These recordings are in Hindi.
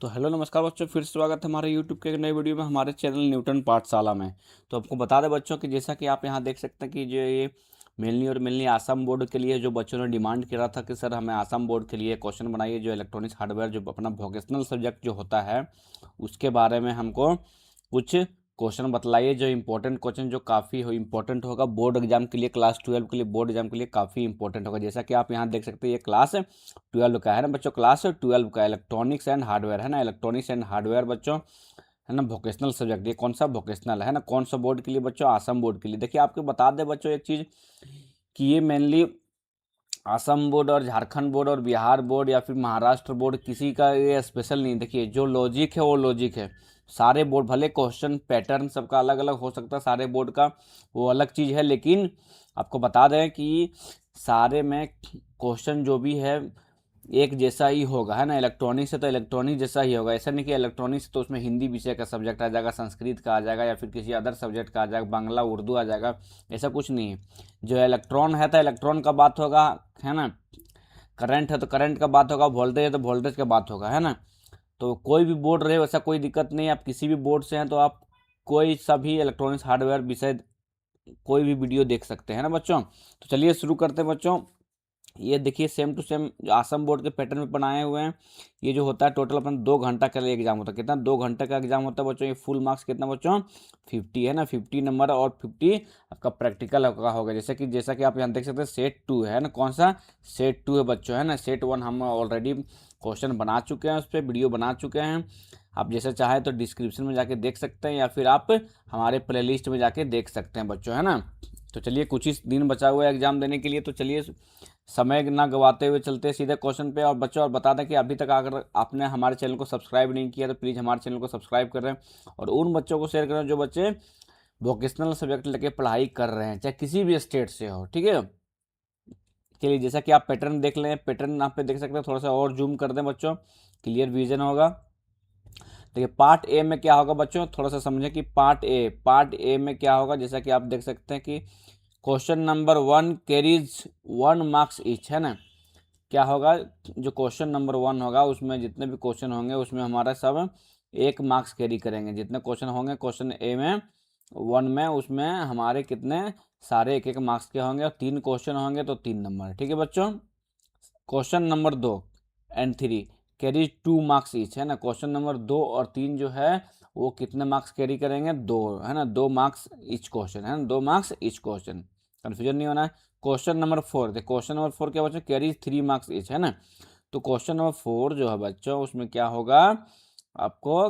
तो हेलो नमस्कार बच्चों, फिर स्वागत है हमारे यूट्यूब के एक नए वीडियो में हमारे चैनल न्यूटन पाठशाला में। तो आपको बता दें बच्चों कि जैसा कि आप यहाँ देख सकते हैं कि जो ये मेनली और मेनली आसाम बोर्ड के लिए जो बच्चों ने डिमांड किया था कि सर हमें आसाम बोर्ड के लिए क्वेश्चन बनाइए, जो इलेक्ट्रॉनिक्स हार्डवेयर जो अपना वोकेशनल सब्जेक्ट जो होता है उसके बारे में हमको कुछ क्वेश्चन बतलाइए, जो इंपॉर्टेंट क्वेश्चन जो काफ़ी इंपॉर्टेंट होगा बोर्ड एग्जाम के लिए, क्लास 12 के लिए, बोर्ड एग्जाम के लिए काफ़ी इंपॉर्टेंट होगा। जैसा कि आप यहाँ देख सकते हैं ये क्लास 12 का है ना बच्चों, क्लास 12 का इलेक्ट्रॉनिक्स एंड हार्डवेयर है ना, इलेक्ट्रॉनिक्स एंड हार्डवेयर बच्चों है ना, वोकेशनल सब्जेक्ट। ये कौन सा वोकेशनल है ना, कौन सा बोर्ड के लिए बच्चों? आसाम बोर्ड के लिए। देखिए आपको बता दें बच्चों एक चीज़ कि ये मेनली असम बोर्ड और झारखंड बोर्ड और बिहार बोर्ड या फिर महाराष्ट्र बोर्ड किसी का ये स्पेशल नहीं। देखिए जो लॉजिक है वो लॉजिक है। सारे बोर्ड भले क्वेश्चन पैटर्न सबका अलग अलग हो सकता है, सारे बोर्ड का वो अलग चीज़ है, लेकिन आपको बता दें कि सारे में क्वेश्चन जो भी है एक जैसा ही होगा है ना। इलेक्ट्रॉनिक्स है तो इलेक्ट्रॉनिक जैसा ही होगा। ऐसा नहीं कि इलेक्ट्रॉनिक्स तो उसमें हिंदी विषय का सब्जेक्ट आ जाएगा, संस्कृत का आ जाएगा या फिर किसी अदर सब्जेक्ट का आ जाएगा, बांग्ला उर्दू आ जाएगा, ऐसा कुछ नहीं है। जो इलेक्ट्रॉन है तो इलेक्ट्रॉन का बात होगा है ना, करंट है तो करंट का बात होगा, वोल्टेज है तो वोल्टेज का बात होगा है ना। तो कोई भी बोर्ड रहे वैसा कोई दिक्कत नहीं है, आप किसी भी बोर्ड से हैं तो आप कोई सा भी इलेक्ट्रॉनिक्स हार्डवेयर विषय कोई भी वीडियो देख सकते हैं ना बच्चों। तो चलिए शुरू करते हैं बच्चों। ये देखिए सेम टू सेम जो आसम बोर्ड के पैटर्न में बनाए हुए हैं। ये जो होता है टोटल अपना 2 घंटा का एग्जाम होता है। कितना? 2 घंटे का एग्जाम होता है बच्चों। ये फुल मार्क्स कितना बच्चों? 50 है ना, 50 नंबर और 50 आपका प्रैक्टिकल का होगा। जैसा कि आप यहाँ देख सकते हैं सेट 2 है ना। कौन सा? सेट 2 है बच्चों है ना। सेट 1 हम ऑलरेडी क्वेश्चन बना चुके हैं, उस पर वीडियो बना चुके हैं। आप जैसे चाहे तो डिस्क्रिप्शन में जाके देख सकते हैं या फिर आप हमारे प्लेलिस्ट में जाके देख सकते हैं बच्चों है ना। तो चलिए कुछ ही दिन बचा हुआ है एग्जाम देने के लिए, तो चलिए समय ना गवाते हुए चलते सीधे क्वेश्चन पे। और बच्चों और बता दें कि अभी तक अगर आपने हमारे चैनल को सब्सक्राइब नहीं किया तो प्लीज़ हमारे चैनल को सब्सक्राइब कर रहे हैं और उन बच्चों को शेयर करें जो बच्चे वोकेशनल सब्जेक्ट लेके पढ़ाई कर रहे हैं, चाहे किसी भी स्टेट से हो, ठीक है। चलिए जैसा कि आप पैटर्न देख लें, पैटर्न आप पे देख सकते हैं, थोड़ा सा और जूम कर दें बच्चों, क्लियर विजन होगा। देखिए पार्ट ए में क्या होगा बच्चों, थोड़ा सा समझें कि पार्ट ए में क्या होगा। जैसा कि आप देख सकते हैं कि question number 1 carries 1 marks each है ना। क्या होगा? जो क्वेश्चन नंबर 1 होगा उसमें जितने भी क्वेश्चन होंगे उसमें हमारा सब 1 मार्क्स कैरी करेंगे। जितने क्वेश्चन होंगे क्वेश्चन ए में 1 में, उसमें हमारे कितने सारे 1 1 मार्क्स के होंगे, और 3 क्वेश्चन होंगे तो 3 नंबर, ठीक है बच्चों। Question number 2 and 3 carry 2 marks each है ना। क्वेश्चन नंबर 2 और 3 जो है वो कितने मार्क्स कैरी करेंगे? 2 है ना, 2 मार्क्स ईच क्वेश्चन है ना, 2 मार्क्स ईच क्वेश्चन। कन्फ्यूजन नहीं होना है। क्वेश्चन नंबर 4, देखिए क्वेश्चन नंबर 4 क्या बच्चों? कैरी 3 मार्क्स ईच है ना। तो क्वेश्चन नंबर 4 जो है बच्चों उसमें क्या होगा? आपको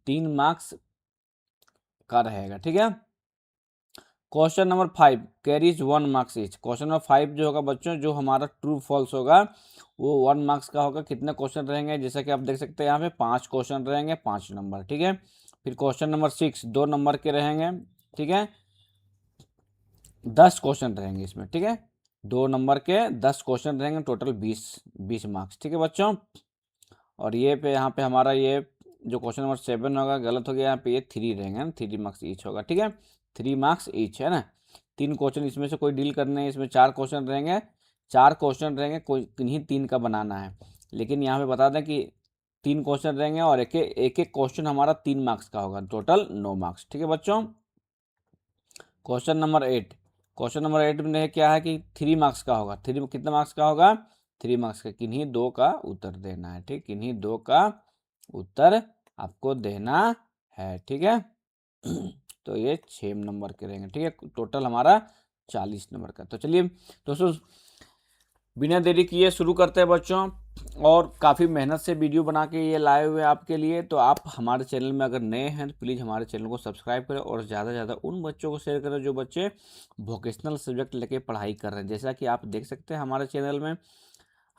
3 मार्क्स का रहेगा, ठीक है। Question number 5 carries 1 marks each. Question number 5 जो होगा बच्चों, जो हमारा ट्रू फॉल्स होगा वो 1 मार्क्स का होगा। कितने क्वेश्चन रहेंगे? जैसा कि आप देख सकते हैं यहाँ पे 5 क्वेश्चन रहेंगे, 5 नंबर, ठीक है। फिर क्वेश्चन नंबर 6 2 नंबर के रहेंगे, ठीक है। 10 क्वेश्चन रहेंगे इसमें, ठीक है। 2 नंबर के 10 क्वेश्चन रहेंगे, टोटल 20 मार्क्स, ठीक है बच्चों। और ये पे यहाँ पे हमारा ये जो क्वेश्चन नंबर 7 होगा गलत हो गया, यहाँ पे ये 3 रहेंगे ना, 3 मार्क्स ईच होगा, ठीक है। 3 मार्क्स ईच है ना। 3 क्वेश्चन इसमें से कोई डील करने हैं, इसमें 4 क्वेश्चन रहेंगे, 4 क्वेश्चन रहेंगे, कोई किन्हीं 3 का बनाना है। लेकिन यहाँ पे बता दें कि 3 क्वेश्चन रहेंगे और एक एक क्वेश्चन हमारा 3 मार्क्स का होगा, टोटल 9 मार्क्स, ठीक है बच्चों। क्वेश्चन नंबर 8, क्वेश्चन नंबर 8 में क्या है कि 3 मार्क्स का होगा। कितने मार्क्स का होगा? 3 मार्क्स का। किन्हीं 2 का उत्तर देना है, ठीक, किन्हीं 2 का उत्तर आपको देना है, ठीक है। तो ये 6 नंबर के रहेंगे, ठीक है। टोटल हमारा 40 नंबर का। तो चलिए दोस्तों बिना देरी किए शुरू करते हैं बच्चों। और काफ़ी मेहनत से वीडियो बना के ये लाए हुए हैं आपके लिए। तो आप हमारे चैनल में अगर नए हैं तो प्लीज़ हमारे चैनल को सब्सक्राइब करें और ज़्यादा से ज़्यादा उन बच्चों को शेयर करें जो बच्चे वोकेशनल सब्जेक्ट लेके पढ़ाई कर रहे हैं। जैसा कि आप देख सकते हैं हमारे चैनल में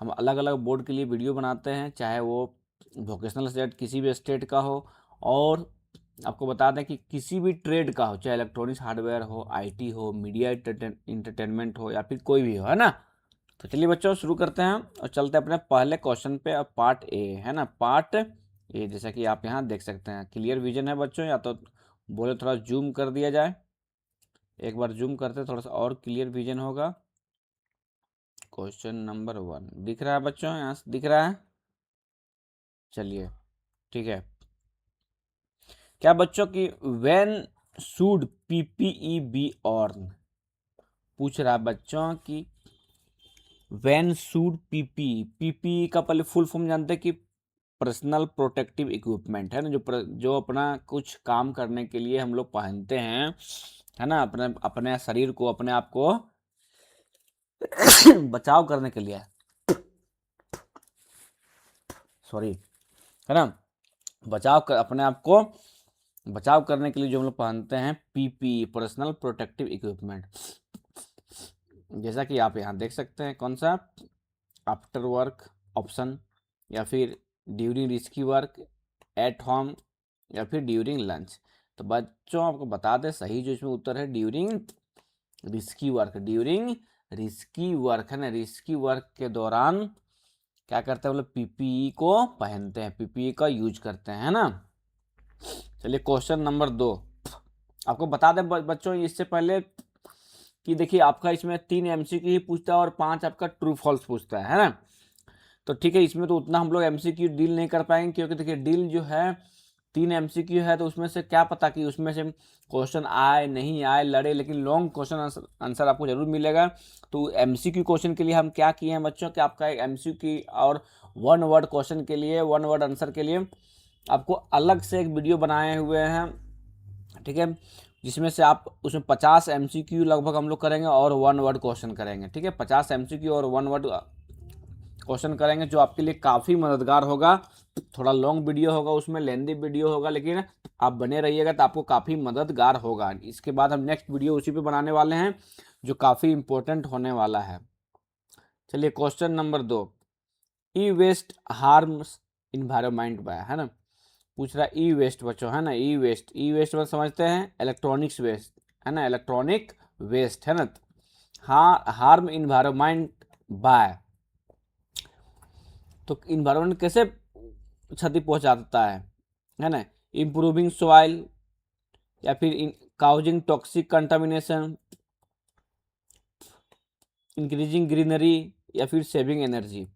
हम अलग अलग बोर्ड के लिए वीडियो बनाते हैं, चाहे वो वोकेशनल सब्जेक्ट किसी भी स्टेट का हो, और आपको बता दें कि किसी भी ट्रेड का हो, चाहे इलेक्ट्रॉनिक्स हार्डवेयर हो, आईटी हो, मीडिया इंटरटेनमेंट हो या फिर कोई भी हो, है ना। तो चलिए बच्चों शुरू करते हैं और चलते हैं अपने पहले क्वेश्चन पे। अब पार्ट ए है ना, पार्ट ए जैसा कि आप यहाँ देख सकते हैं, क्लियर विजन है बच्चों, या तो बोले थोड़ा जूम कर दिया जाए। एक बार जूम करते थोड़ा सा और क्लियर विजन होगा। क्वेश्चन नंबर 1 दिख रहा है बच्चों? यहाँ से दिख रहा है? चलिए ठीक है। क्या बच्चों की व्हेन शुड पीपीई बी ऑर्न, पूछ रहा है बच्चों की व्हेन शुड पीपीई, पीपीई का पहले फुल फॉर्म जानते हैं कि पर्सनल प्रोटेक्टिव इक्विपमेंट है ना, जो अपना कुछ काम करने के लिए हम लोग पहनते हैं, है ना, अपने अपने शरीर को, अपने आप को बचाव करने के लिए, सॉरी, है ना, अपने आप को बचाव करने के लिए जो हम लोग पहनते हैं पीपीई, पर्सनल प्रोटेक्टिव इक्विपमेंट। जैसा कि आप यहाँ देख सकते हैं, कौन सा, आफ्टर वर्क ऑप्शन, या फिर during risky work, at home, या फिर ड्यूरिंग लंच। तो बच्चों आपको बता दें, सही जो इसमें उत्तर है during risky work, during risky work, है ना, रिस्की वर्क के दौरान क्या करते हैं, मतलब पीपीई को पहनते हैं, पीपीई का यूज करते हैं, है ना। चलिए क्वेश्चन नंबर 2 आपको बता दें बच्चों, इससे पहले कि देखिए आपका इसमें 3 एमसीक्यू ही पूछता है और 5 आपका ट्रू फॉल्स पूछता है ना। तो ठीक है, इसमें तो उतना हम लोग एमसीक्यू डील नहीं कर पाएंगे, क्योंकि देखिए डील जो है 3 एमसीक्यू है, तो उसमें से क्या पता कि उसमें से क्वेश्चन आए नहीं आए, लड़े, लेकिन लॉन्ग क्वेश्चन आंसर आपको जरूर मिलेगा। तो एमसीक्यू क्वेश्चन के लिए हम क्या किए हैं बच्चों, कि आपका एमसीक्यू और 1 वर्ड क्वेश्चन के लिए, 1 वर्ड आंसर के लिए आपको अलग से एक वीडियो बनाए हुए हैं, ठीक है, जिसमें से आप उसमें 50 एमसीक्यू लगभग हम लोग करेंगे और 1 वर्ड क्वेश्चन करेंगे, ठीक है, 50 एमसीक्यू और 1 वर्ड क्वेश्चन करेंगे, जो आपके लिए काफ़ी मददगार होगा। थोड़ा लॉन्ग वीडियो होगा, उसमें लेंदी वीडियो होगा, लेकिन आप बने रहिएगा तो आपको काफ़ी मददगार होगा। इसके बाद हम नेक्स्ट वीडियो उसी पे बनाने वाले हैं, जो काफ़ी इंपॉर्टेंट होने वाला है। चलिए क्वेश्चन नंबर 2, ई वेस्ट हार्म्स इन्वायरमेंट बाय, है ना, पूछ रहा है ई वेस्ट बच्चों, है ना, ई वेस्ट, ई वेस्ट में समझते हैं इलेक्ट्रॉनिक्स वेस्ट, है ना, इलेक्ट्रॉनिक वेस्ट, है ना। हाँ, हार्म इन्वायरमेंट बाय, तो इन्वायरमेंट कैसे क्षति पहुंचाता है ना, इम्प्रूविंग सॉइल, या फिर causing toxic contamination, increasing greenery, या फिर सेविंग एनर्जी।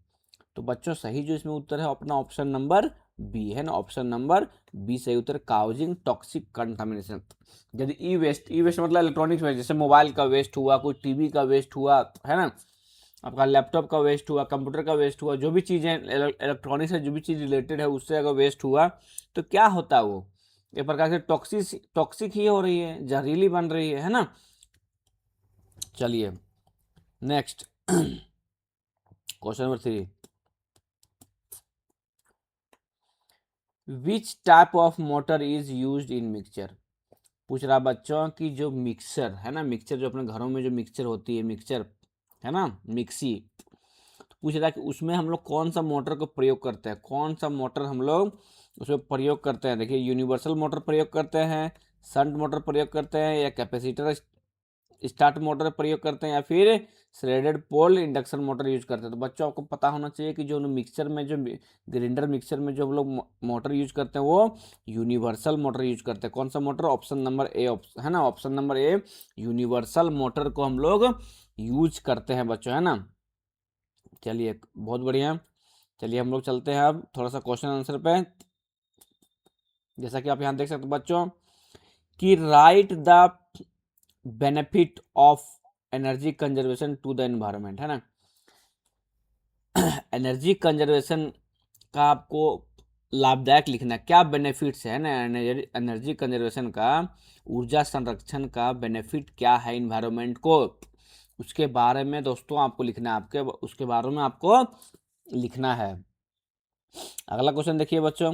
तो बच्चों सही जो इसमें उत्तर है अपना ऑप्शन नंबर बी, है ना, ऑप्शन नंबर बी सही उत्तर, काउजिंग टॉक्सिक कंटामिनेशन। यदि ई वेस्ट, ई वेस्ट मतलब इलेक्ट्रॉनिक्स वेस्ट, जैसे मोबाइल का वेस्ट हुआ, कोई टीवी का वेस्ट हुआ, है ना, आपका लैपटॉप का वेस्ट हुआ, कंप्यूटर का वेस्ट हुआ, जो भी चीज़ें इलेक्ट्रॉनिक्स से जो भी चीज़ रिलेटेड है उससे अगर वेस्ट हुआ तो क्या होता है, वो एक प्रकार से टॉक्सिक ही हो रही है, जहरीली बन रही है ना। चलिए next question number 3, which type of motor is used in mixture, पूछ रहा बच्चों की जो मिक्सर है ना, मिक्सचर जो अपने घरों में जो मिक्सचर होती है, मिक्सचर है ना, मिक्सी, तो पूछ रहा है कि उसमें हम लोग कौन सा मोटर को प्रयोग करते हैं, कौन सा मोटर हम लोग उसमें प्रयोग करते हैं। देखिए यूनिवर्सल मोटर प्रयोग करते हैं, शंट मोटर प्रयोग करते हैं, या कैपेसिटर स्टार्ट मोटर प्रयोग करते हैं, या फिर थ्रेडेड पोल इंडक्शन मोटर यूज करते हैं। तो बच्चों आपको पता होना चाहिए कि जो मिक्सचर में, जो ग्राइंडर मिक्सचर में जो हम लोग मोटर यूज करते हैं वो यूनिवर्सल मोटर यूज करते हैं। कौन सा मोटर, ऑप्शन नंबर ए, है ना, option number A, universal motor को हम लोग यूज करते हैं बच्चों, है ना। चलिए बहुत बढ़िया, चलिए हम लोग चलते हैं अब थोड़ा सा क्वेश्चन आंसर पे। जैसा कि आप यहाँ देख सकते हो बच्चों कि write the benefit of energy conservation to the environment, है ना, एनर्जी कंजर्वेशन का आपको लाभदायक लिखना है, क्या बेनिफिट्स है ना एनर्जी कंजर्वेशन का, ऊर्जा संरक्षण का बेनिफिट क्या है इन्वायरमेंट को, उसके बारे में दोस्तों आपको लिखना है, आपके उसके बारे में आपको लिखना है। अगला क्वेश्चन देखिए बच्चों,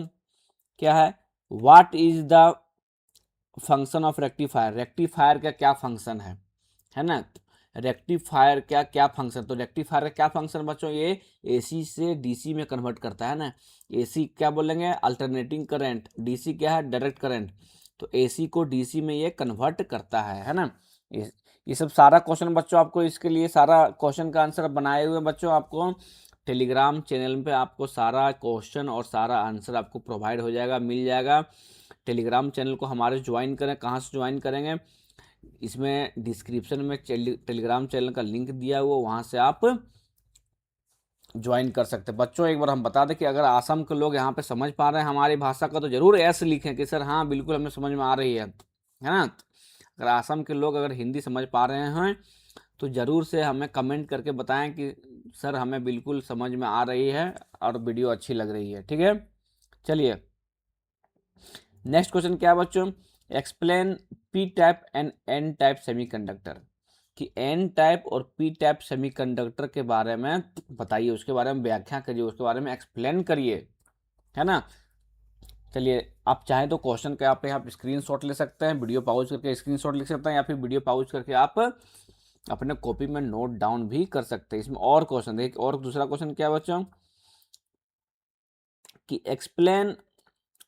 क्या है, what is the function of rectifier, rectifier का क्या फंक्शन है ना, रेक्टिफायर क्या क्या फंक्शन, तो रेक्टिफायर का क्या फंक्शन बच्चों, ये एसी से डीसी में कन्वर्ट करता है ना, एसी क्या बोलेंगे अल्टरनेटिंग करंट, डीसी क्या है डायरेक्ट करंट, तो एसी को डीसी में ये कन्वर्ट करता है ना। ये सब सारा क्वेश्चन बच्चों आपको, इसके लिए सारा क्वेश्चन का आंसर बनाए हुए बच्चों आपको टेलीग्राम चैनल पे आपको सारा क्वेश्चन और सारा आंसर आपको प्रोवाइड हो जाएगा, मिल जाएगा। टेलीग्राम चैनल को हमारे ज्वाइन करें, कहाँ से ज्वाइन करेंगे, इसमें डिस्क्रिप्शन में टेलीग्राम चैनल का लिंक दिया हुआ, वहाँ से आप ज्वाइन कर सकते हैं। बच्चों एक बार हम बता दें कि अगर आसाम के लोग यहाँ पे समझ पा रहे हैं हमारी भाषा का तो जरूर एस लिखें कि सर हाँ बिल्कुल हमें समझ में आ रही है ना। अगर आसाम के लोग अगर हिंदी समझ पा रहे हैं तो ज़रूर से हमें कमेंट करके बताएं कि सर हमें बिल्कुल समझ में आ रही है और वीडियो अच्छी लग रही है। ठीक है, चलिए नेक्स्ट क्वेश्चन क्या है बच्चों, explain P type and N type semiconductor, कि एन टाइप और पी टाइप सेमीकंडक्टर के बारे में बताइए, उसके बारे में व्याख्या करिए, उसके बारे में एक्सप्लेन करिए, है ना। चलिए आप चाहें तो क्वेश्चन का आप यहाँ स्क्रीनशॉट ले सकते हैं, वीडियो पॉज करके स्क्रीनशॉट लिख सकते हैं, या फिर वीडियो पॉज करके आप अपने कॉपी में नोट डाउन भी कर सकते हैं। इसमें और क्वेश्चन देखिए, और दूसरा क्वेश्चन क्या है बच्चों, कि explain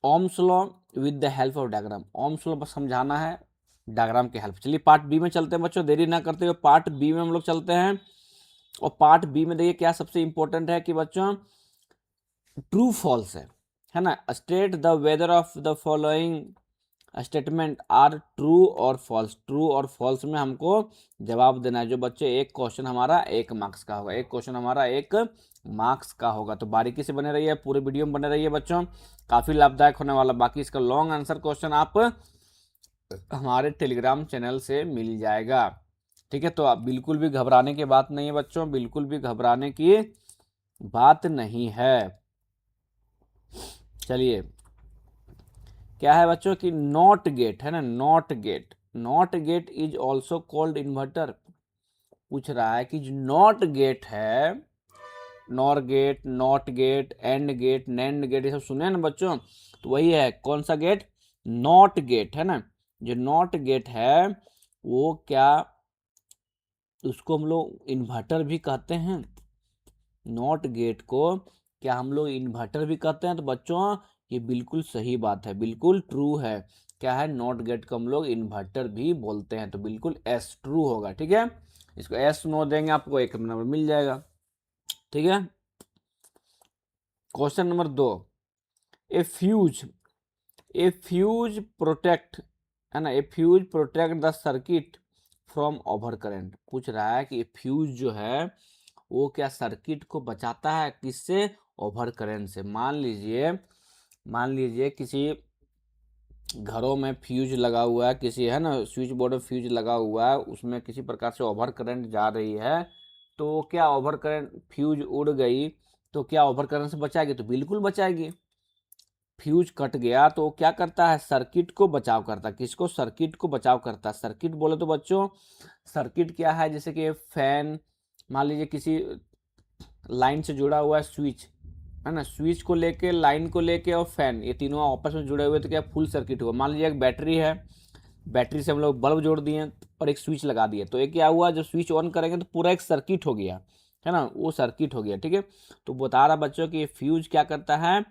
Ohm's law with the help of diagram. Ohm's law बस समझाना है डायग्राम के हेल्प। चलिए पार्ट बी में चलते हैं बच्चों, देरी ना करते हुए पार्ट बी में हम लोग चलते हैं। और पार्ट बी में देखिए क्या सबसे इंपॉर्टेंट है कि बच्चों ट्रू फॉल्स है ना। State the whether of the following statement are true और फॉल्स। ट्रू और फॉल्स में हमको जवाब देना है। जो बच्चे एक क्वेश्चन हमारा 1 मार्क्स का होगा, एक क्वेश्चन हमारा 1 मार्क्स का होगा। तो बारीकी से बने रहिए, पूरे वीडियो में बने रहिए बच्चों, काफ़ी लाभदायक होने वाला। बाकी इसका लॉन्ग आंसर क्वेश्चन आप हमारे टेलीग्राम चैनल से मिल जाएगा। ठीक है, तो आप बिल्कुल भी घबराने की बात नहीं है बच्चों, बिल्कुल भी घबराने की बात नहीं है। चलिए क्या है बच्चों कि नॉट गेट है ना, not gate, not gate is also called inverter. पूछ रहा है कि जो नॉट गेट है, nor gate, not gate, and gate, nand gate, ये सब सुने हैं ना बच्चों, तो वही है कौन सा गेट, नॉट गेट है ना। जो नॉट गेट है वो क्या, उसको हम लोग इन्वर्टर भी कहते हैं। नॉट गेट को क्या हम लोग इन्वर्टर भी कहते हैं? तो बच्चों ये बिल्कुल सही बात है, बिल्कुल ट्रू है। क्या है, नॉट गेट को हम लोग इन्वर्टर भी बोलते हैं। तो बिल्कुल एस ट्रू होगा। ठीक है, इसको एस नो देंगे आपको 1 नंबर मिल जाएगा। ठीक है, question number 2, a fuse, a fuse protect है ना, a fuse protect the circuit from over current. पूछ रहा है कि फ्यूज जो है वो क्या सर्किट को बचाता है, किससे, ओवर करंट से। मान लीजिए किसी घरों में फ्यूज लगा हुआ है, किसी है ना स्विच बोर्ड में फ्यूज लगा हुआ है, उसमें किसी प्रकार से ओवर करंट जा रही है, तो क्या ओवर करंट, फ्यूज उड़ गई तो क्या ओवर करंट से बचाएगी? तो बिल्कुल बचाएगी। फ्यूज कट गया तो क्या करता है, सर्किट को बचाव करता है। किसको, सर्किट को बचाव करता है। सर्किट बोले तो बच्चों सर्किट क्या है, जैसे कि फैन, मान लीजिए किसी लाइन से जुड़ा हुआ है स्विच है ना, स्विच को लेके, लाइन को लेके और फैन, ये तीनों आपस में जुड़े हुए तो क्या फुल सर्किट हुआ। मान लीजिए एक बैटरी है, बैटरी से हम लोग बल्ब जोड़ दिए और एक स्विच लगा दिए, तो ये क्या हुआ, जब स्विच ऑन करेंगे तो पूरा एक सर्किट हो गया है ना, वो सर्किट हो गया। ठीक है, तो बता रहा बच्चों कि ये फ्यूज क्या करता है,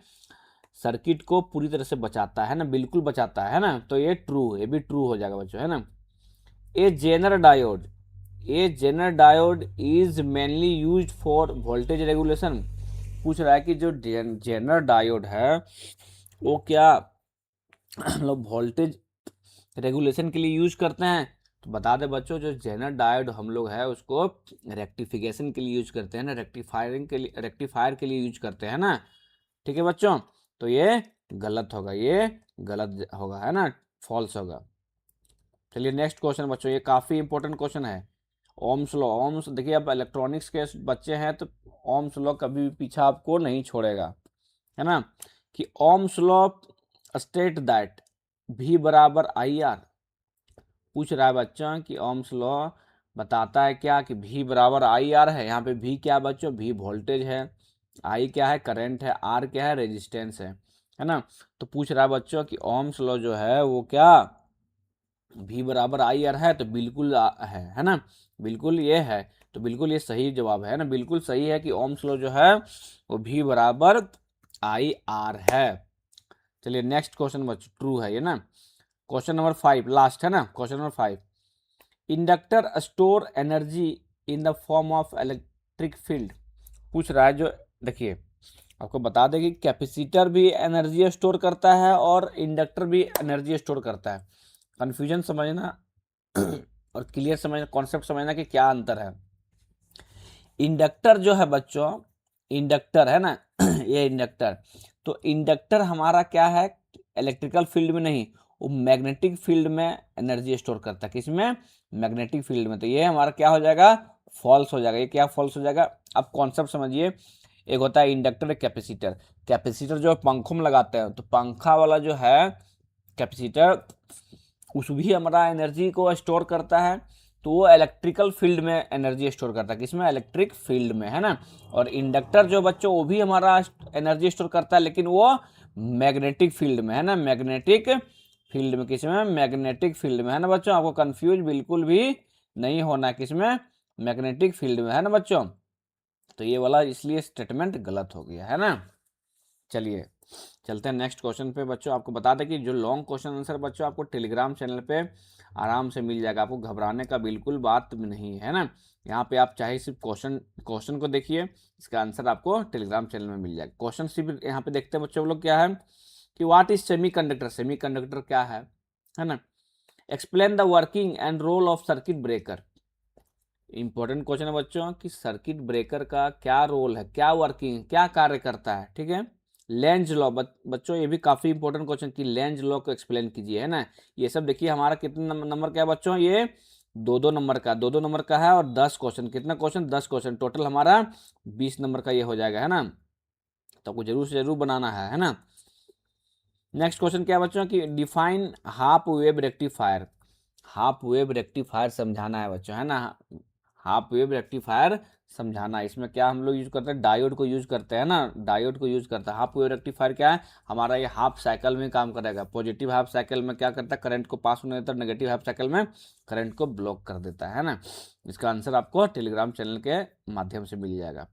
सर्किट को पूरी तरह से बचाता है ना, बिल्कुल बचाता है ना। तो ये ट्रू, ये भी ट्रू हो जाएगा बच्चों, है ना। A zener diode, a zener diode is mainly used for voltage regulation. पूछ रहा है कि जो जेनर डायोड है वो क्या हम लोग वोल्टेज रेगुलेशन के लिए यूज करते हैं? तो बता दें बच्चों, जो जेनर डायोड हम लोग है उसको रेक्टिफिकेशन के लिए यूज करते हैं ना, रेक्टिफायर के लिए यूज करते हैं ना। ठीक है बच्चों, तो ये गलत होगा, ये गलत होगा, है ना, फॉल्स होगा। चलिए नेक्स्ट क्वेश्चन बच्चों, ये काफ़ी इंपॉर्टेंट क्वेश्चन है। ओम्स लॉ, ओम्स देखिए अब इलेक्ट्रॉनिक्स के बच्चे हैं तो ओम्स लॉ कभी भी पीछा आपको नहीं छोड़ेगा, है ना। कि Ohm's law state that V बराबर IR। पूछ रहा है बच्चा कि ओम्स लॉ बताता है क्या कि V बराबर IR है। यहाँ पे V क्या है बच्चों, V वोल्टेज है, I क्या है, करंट है, R क्या है, रेजिस्टेंस है ना। तो पूछ रहा है बच्चों कि ओम्स लॉ जो है वो क्या V बराबर IR है, तो बिल्कुल है ना, बिल्कुल ये है। तो बिल्कुल ये सही जवाब है ना, बिल्कुल सही है कि ओम्स लॉ जो है वो V बराबर IR है। चलिए नेक्स्ट क्वेश्चन बच्चों ट्रू है ये ना। क्वेश्चन नंबर 5 लास्ट है ना, question number 5, inductor store energy in the form of electric field. पूछ रहा है जो, देखिए आपको बता दें कि कैपेसिटर भी एनर्जी स्टोर करता है और इंडक्टर भी एनर्जी स्टोर करता है। कन्फ्यूजन समझना और क्लियर समझना, कॉन्सेप्ट समझना कि क्या अंतर है। इंडक्टर जो है बच्चों इंडक्टर है ना ये इंडक्टर, तो इंडक्टर हमारा क्या है, इलेक्ट्रिकल फील्ड में नहीं, वो मैग्नेटिक फील्ड में एनर्जी स्टोर करता है। किसमें? मैग्नेटिक फील्ड में। तो ये हमारा क्या हो जाएगा, फॉल्स हो जाएगा। ये क्या फॉल्स हो जाएगा? अब कॉन्सेप्ट समझिए, एक होता है इंडक्टर, एक कैपेसिटर। कैपेसिटर जो है पंखों में लगाते हैं, तो पंखा वाला जो है कैपेसिटर, उस भी हमारा एनर्जी को स्टोर करता है। तो वो इलेक्ट्रिकल फील्ड में एनर्जी स्टोर करता है। किसमें? इलेक्ट्रिक फील्ड में, है ना। और इंडक्टर जो बच्चों, वो भी हमारा एनर्जी स्टोर करता है, लेकिन वो मैग्नेटिक फील्ड में, है ना, मैग्नेटिक फील्ड में। किसमें? मैग्नेटिक फील्ड में, है ना बच्चों। आपको कंफ्यूज बिल्कुल भी नहीं होना है, किसमें? मैग्नेटिक फील्ड में, है ना बच्चों। तो ये वाला इसलिए स्टेटमेंट गलत हो गया, है ना। चलिए चलते हैं नेक्स्ट क्वेश्चन पे बच्चों। आपको बता दें कि जो लॉन्ग क्वेश्चन आंसर बच्चों आपको टेलीग्राम चैनल पे आराम से मिल जाएगा। आपको घबराने का बिल्कुल बात नहीं है ना। यहाँ पे आप चाहे सिर्फ क्वेश्चन क्वेश्चन को देखिए, इसका आंसर आपको टेलीग्राम चैनल में मिल जाएगा। क्वेश्चन सिर्फ यहाँ पे देखते हैं बच्चों हम लोग, क्या है कि what is semiconductor. Semiconductor क्या है ना। Explain the working and role of circuit breaker. Important question है बच्चों कि सर्किट ब्रेकर का क्या रोल है, क्या वर्किंग, क्या कार्य करता है, ठीक है। लेंज लॉ बच्चों, ये भी काफी इंपॉर्टेंट क्वेश्चन कि लेंज लॉ को एक्सप्लेन कीजिए, है ना। ये सब देखिए हमारा कितने नंबर का है बच्चों, ये दो नंबर का, दो नंबर का है, और 10 क्वेश्चन, कितना क्वेश्चन, 10 क्वेश्चन, टोटल हमारा 20 नंबर का ये हो जाएगा, है ना। तो आपको जरूर से जरूर बनाना है ना। नेक्स्ट क्वेश्चन क्या है बच्चों कि define half wave rectifier. Half wave rectifier समझाना है बच्चों, है ना। हाफ वेव रेक्टिफायर समझाना है। इसमें क्या हम लोग यूज करते हैं, डायोड को यूज करते हैं ना, डायोड को यूज करता है। हाफ वेव रेक्टिफायर क्या है हमारा, ये हाफ साइकिल में काम करेगा। पॉजिटिव हाफ साइकिल में क्या करता है, करंट को पास होने देता है, नेगेटिव हाफ साइकिल में करंट को ब्लॉक कर देता है ना। इसका आंसर आपको टेलीग्राम चैनल के माध्यम से मिल जाएगा।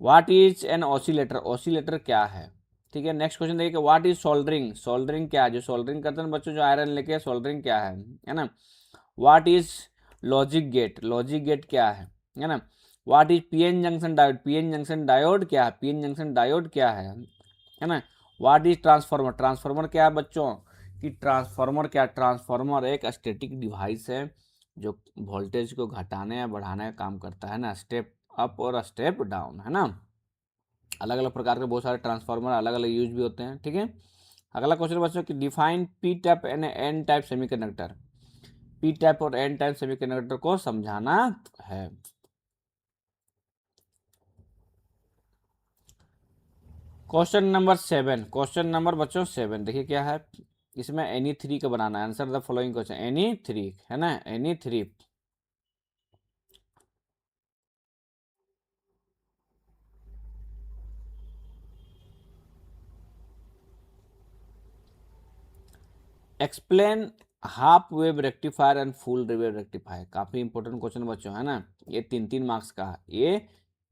What is an oscillator. Oscillator क्या है, ठीक है। नेक्स्ट क्वेश्चन देखिए, व्हाट इज सोल्डरिंग। सोल्डरिंग क्या है, जो सोल्डरिंग करते हैं बच्चों, जो आयरन लेके, सोल्डरिंग क्या है ना। What is logic gate. Logic gate क्या है ना। What is PN junction diode. PN junction diode क्या है, पीएन जंक्शन डायोड क्या है ना। What is transformer. ट्रांसफार्मर क्या है बच्चों कि ट्रांसफार्मर क्या, ट्रांसफार्मर एक स्टैटिक डिवाइस है जो वोल्टेज को घटाने या बढ़ाने का काम करता है ना, स्टेप अप और स्टेप डाउन, है ना। अलग अलग प्रकार के बहुत सारे ट्रांसफार्मर अलग अलग यूज भी होते हैं, ठीक है। अगला क्वेश्चन बच्चों कि define P type and N type semiconductor. P type और एन टाइप सेमीकंडक्टर को समझाना है। क्वेश्चन नंबर 7, क्वेश्चन नंबर बच्चों 7 देखिए क्या है। इसमें एनी थ्री का बनाना है। Answer the following question, any three, है ना, any three. Explain half wave rectifier and full wave rectifier. काफी इंपॉर्टेंट क्वेश्चन बच्चों, है ना। ये 3-3 मार्क्स का है ये,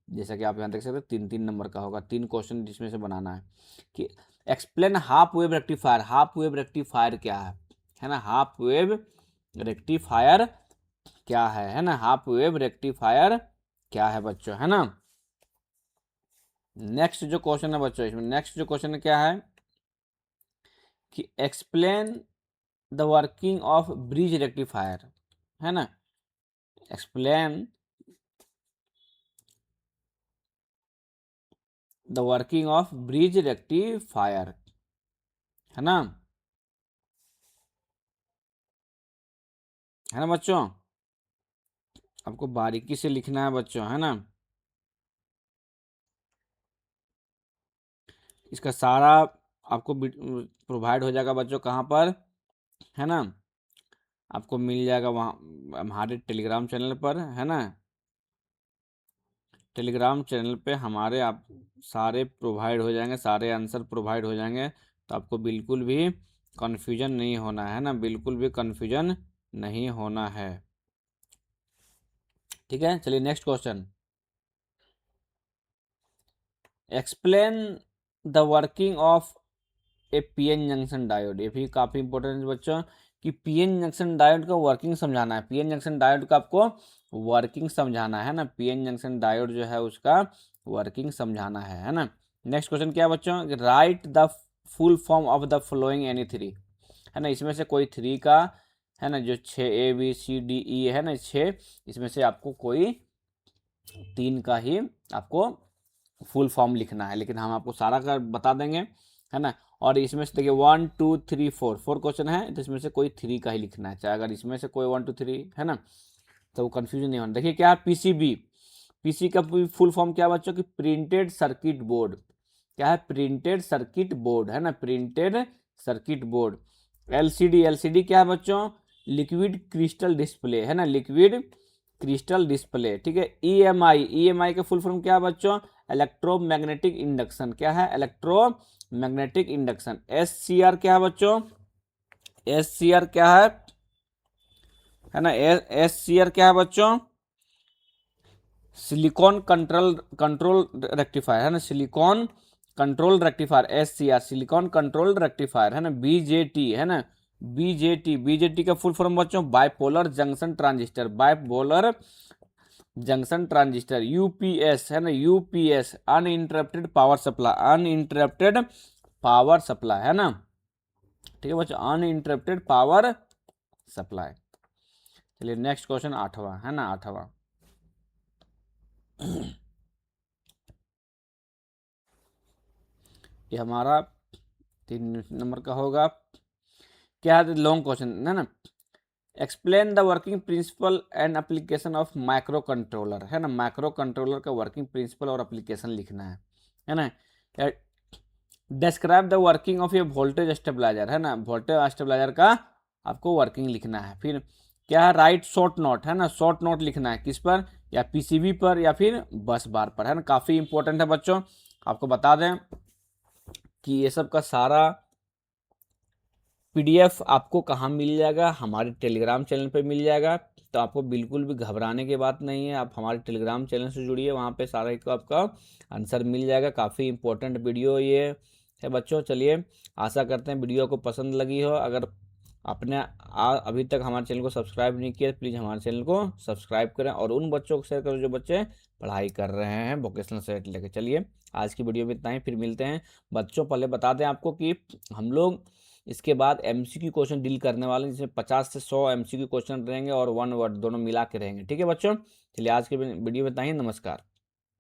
जैसा कि आप यहाँ देख सकते हैं 3-3 नंबर का होगा। 3 क्वेश्चन जिसमें से बनाना है कि explain half wave rectifier. Half wave rectifier क्या है ना। हाफ वेव रेक्टिफायर क्या है ना। हाफ वेव रेक्टिफायर क्या है बच्चों, है ना। नेक्स्ट जो क्वेश्चन है बच्चों, इसमें नेक्स्ट जो क्वेश्चन क्या है कि explain the working of bridge rectifier, है ना। Explain the working of bridge rectifier, है ना, है ना बच्चों। आपको बारीकी से लिखना है बच्चों, है ना। इसका सारा आपको प्रोवाइड हो जाएगा बच्चों, कहाँ पर, है ना। आपको मिल जाएगा वहाँ हमारे टेलीग्राम चैनल पर, है ना। टेलीग्राम चैनल पे हमारे आप सारे प्रोवाइड हो जाएंगे, सारे आंसर प्रोवाइड हो जाएंगे। तो आपको बिल्कुल भी कन्फ्यूजन नहीं होना है ना, बिल्कुल भी कन्फ्यूजन नहीं होना है, ठीक है। चलिए next question, explain the working of A PN junction diode. ये भी काफी इंपॉर्टेंट है बच्चों कि पीएन जंक्शन डायोड का वर्किंग समझाना है। पीएन जंक्शन डायोड का आपको वर्किंग समझाना है ना। पीएन जंक्शन डायोड जो है उसका वर्किंग समझाना है ना। नेक्स्ट क्वेश्चन क्या है बच्चों, right the full form of the flowing any three, है ना। इसमें से कोई थ्री का, है ना, जो 6 ABCDE है ना, 6, इसमें से आपको कोई 3 का ही आपको फुल फॉर्म लिखना है, लेकिन हम आपको सारा का बता देंगे, है ना। और इसमें से देखिए 1 2 3 4 क्वेश्चन है, तो इसमें से कोई 3 का ही लिखना है, चाहे अगर इसमें से कोई 1 2 3 है ना, तो वो कन्फ्यूजन नहीं होना। देखिए क्या है पीसीबी, पीसी का फुल फॉर्म क्या है बच्चों की, प्रिंटेड सर्किट बोर्ड। क्या है, प्रिंटेड सर्किट बोर्ड, है ना, printed circuit board. LCD, LCD क्या है बच्चों, लिक्विड क्रिस्टल डिस्प्ले, है ना, लिक्विड क्रिस्टल डिस्प्ले, ठीक है। ईएमआई, ईएमआई का फुल फॉर्म क्या है बच्चों, इलेक्ट्रोमैग्नेटिक इंडक्शन। क्या है, इलेक्ट्रोमैग्नेटिक इंडक्शन। एससीआर क्या है बच्चों, एससीआर क्या है ना, एससीआर क्या है बच्चों, सिलिकॉन कंट्रोल रेक्टिफायर, है ना, silicon control rectifier, SCR, silicon control rectifier, है ना। बीजेटी, है ना, बीजेटी, बीजेटी का फुल फॉर्म बच्चों bipolar junction transistor, bipolar junction transistor. UPS, है ना, UPS, uninterrupted power supply, uninterrupted power supply, है ना, ठीक है बच्चों, अनइंटरप्टेड पावर सप्लाई। चलिए नेक्स्ट क्वेश्चन 8वां, है ना, 8वां ये हमारा 3 नंबर का होगा। क्या है, लॉन्ग क्वेश्चन है ना। Explain the working principle and application of microcontroller, है ना, माइक्रो कंट्रोलर का वर्किंग प्रिंसिपल और एप्लीकेशन लिखना है ना। Describe the working of a voltage stabiliser, है ना, वोल्टेज स्टेबलाइजर का आपको वर्किंग लिखना है। फिर क्या है, राइट शॉर्ट नोट, है ना, शॉर्ट नोट लिखना है, किस पर, या पीसीबी पर या फिर बस बार पर, है ना, काफ़ी इंपॉर्टेंट है बच्चों। आपको बता दें कि ये सब का सारा पीडीएफ आपको कहाँ मिल जाएगा, हमारे टेलीग्राम चैनल पे मिल जाएगा। तो आपको बिल्कुल भी घबराने की बात नहीं है, आप हमारे टेलीग्राम चैनल से जुड़िए, वहाँ पे सारा एक आपका आंसर मिल जाएगा। काफ़ी इंपॉर्टेंट वीडियो ये है बच्चों। चलिए, आशा करते हैं वीडियो को पसंद लगी हो। अगर आपने अभी तक हमारे चैनल को सब्सक्राइब नहीं किया, प्लीज़ हमारे चैनल को सब्सक्राइब करें और उन बच्चों को शेयर करें जो बच्चे पढ़ाई कर रहे हैं वोकेशनल सेट लेके। चलिए, आज की वीडियो में इतना ही, फिर मिलते हैं बच्चों। पहले बता दें आपको कि हम लोग इसके बाद एमसीक्यू क्वेश्चन डील करने वाले हैं, जिसमें 50 से 100 एमसीक्यू क्वेश्चन रहेंगे और 1 वर्ड दोनों मिला के रहेंगे, ठीक है बच्चों। चलिए, आज के वीडियो में इतना ही, नमस्कार।